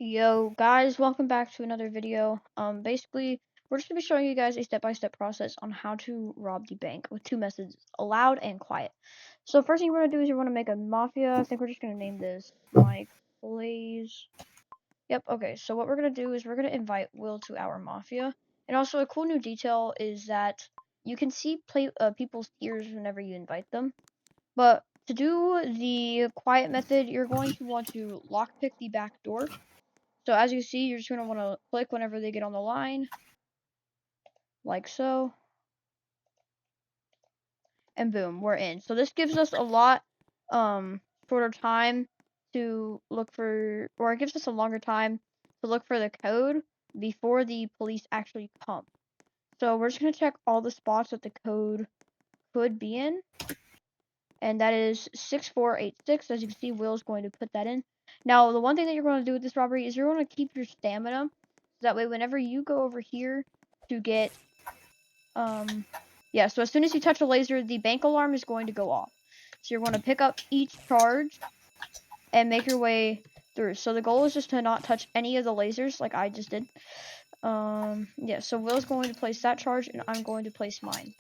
Yo guys, welcome back to another video. Basically, we're just gonna be showing you guys a step-by-step process on how to rob the bank with two methods, loud and quiet. So first thing you want to do is you want to make a mafia. I think we're just gonna name this Mike Blaze. Yep. Okay. So what we're gonna do is we're gonna invite Will to our mafia, and also a cool new detail is that you can see people's ears whenever you invite them. But to do the quiet method, you're going to want to lockpick the back door. So as you see, you're just going to want to click whenever they get on the line, like so, and boom, we're in. So this gives us a lot shorter time to look for, or it gives us a longer time to look for the code before the police actually come. So we're just going to check all the spots that the code could be in, and that is 6486. As you can see, Will's going to put that in. Now, the one thing that you're going to do with this robbery is you're going to keep your stamina, so that way whenever you go over here to get yeah, so as soon as you touch a laser, the bank alarm is going to go off. So you're going to pick up each charge and make your way through. So the goal is just to not touch any of the lasers like I just did. Yeah, so Will's going to place that charge and I'm going to place mine.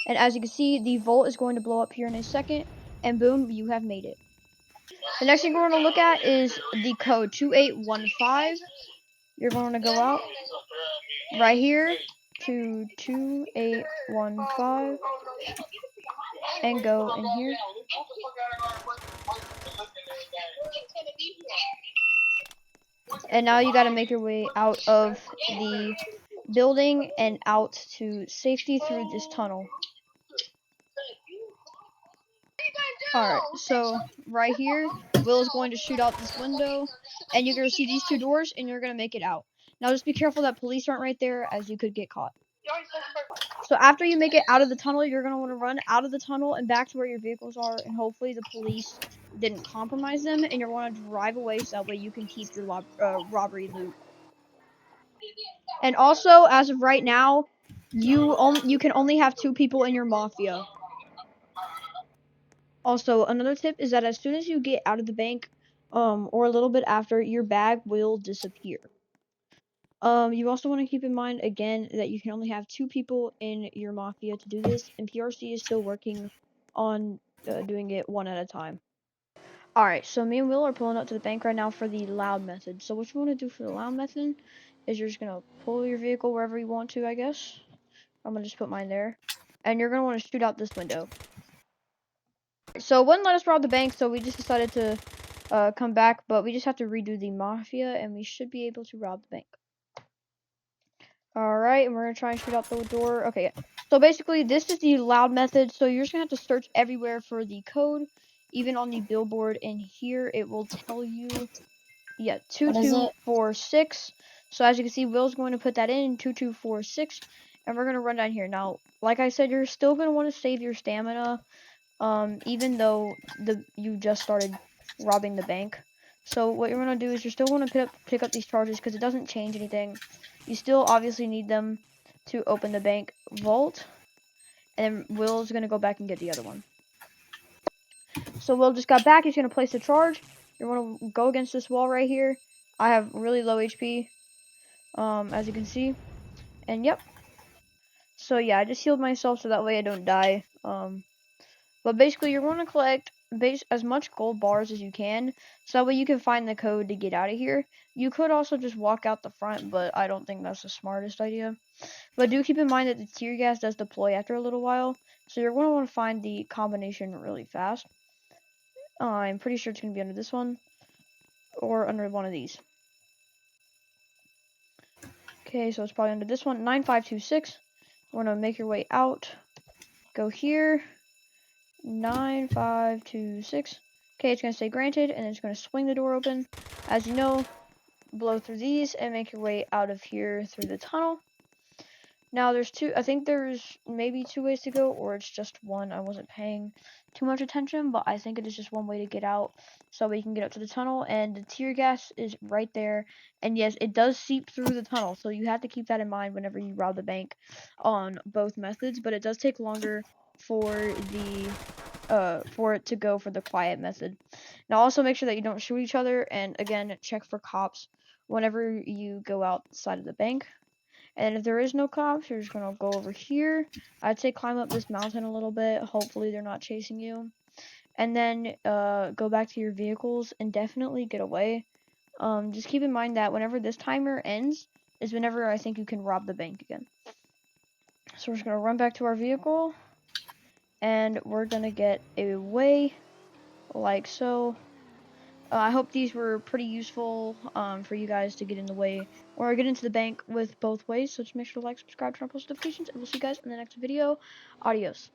And as you can see, the volt is going to blow up here in a second, and boom, you have made it. The next thing we're going to look at is the code 2815. You're going to go out right here to 2815 and go in here. And now you got to make your way out of the building and out to safety through this tunnel. Alright, so right here, Will is going to shoot out this window, and you're going to see these two doors, and you're going to make it out. Now just be careful that police aren't right there, as you could get caught. So after you make it out of the tunnel, you're going to want to run out of the tunnel and back to where your vehicles are, and hopefully the police didn't compromise them, and you're going to drive away so that way you can keep your robbery loot. And also, as of right now, you can only have 2 people in your mafia. Also, another tip is that as soon as you get out of the bank, or a little bit after, your bag will disappear. You also want to keep in mind, again, that you can only have 2 people in your mafia to do this, and PRC is still working on doing it 1 at a time. Alright, so me and Will are pulling up to the bank right now for the loud method. So what you want to do for the loud method is you're just going to pull your vehicle wherever you want to, I guess. I'm going to just put mine there. And you're going to want to shoot out this window. So it wouldn't let us rob the bank, so we just decided to come back, but we just have to redo the mafia, and we should be able to rob the bank. Alright, and we're going to try and shoot out the door. Okay, yeah. So basically, this is the loud method, so you're just going to have to search everywhere for the code, even on the billboard, and here it will tell you, yeah, 2246. So as you can see, Will's going to put that in, 2246, and we're going to run down here. Now, like I said, you're still going to want to save your stamina, even though you just started robbing the bank. So what you're going to do is you're still going to pick up these charges because it doesn't change anything. You still obviously need them to open the bank vault, and then Will's going to go back and get the other one. So Will just got back. He's going to place the charge. You're going to go against this wall right here. I have really low HP, as you can see. And yep. So yeah, I just healed myself so that way I don't die. But basically, you're going to collect as much gold bars as you can, so that way you can find the code to get out of here. You could also just walk out the front, but I don't think that's the smartest idea. But do keep in mind that the tear gas does deploy after a little while, so you're going to want to find the combination really fast. I'm pretty sure it's going to be under this one, or under one of these. Okay, so it's probably under this one, 9526. You want to make your way out, go here, 9526. Okay, it's going to say granted, and it's going to swing the door open. As you know, blow through these and make your way out of here through the tunnel. Now there's I think there's maybe 2 ways to go, or it's just one. I wasn't paying too much attention, but I think it is just one way to get out, so we can get up to the tunnel, and the tear gas is right there. And yes, it does seep through the tunnel, so you have to keep that in mind whenever you rob the bank on both methods, but it does take longer for it to go for the quiet method. Now also make sure that you don't shoot each other, and again, check for cops whenever you go outside of the bank. And if there is no cops, you're just gonna go over here. I'd say climb up this mountain a little bit. Hopefully they're not chasing you. And then go back to your vehicles and definitely get away. Just keep in mind that whenever this timer ends is whenever I think you can rob the bank again. So we're just gonna run back to our vehicle and we're gonna get away like so. I hope these were pretty useful for you guys to get in the way or get into the bank with both ways. So just make sure to like, subscribe, turn on post notifications, and we'll see you guys in the next video. Adios.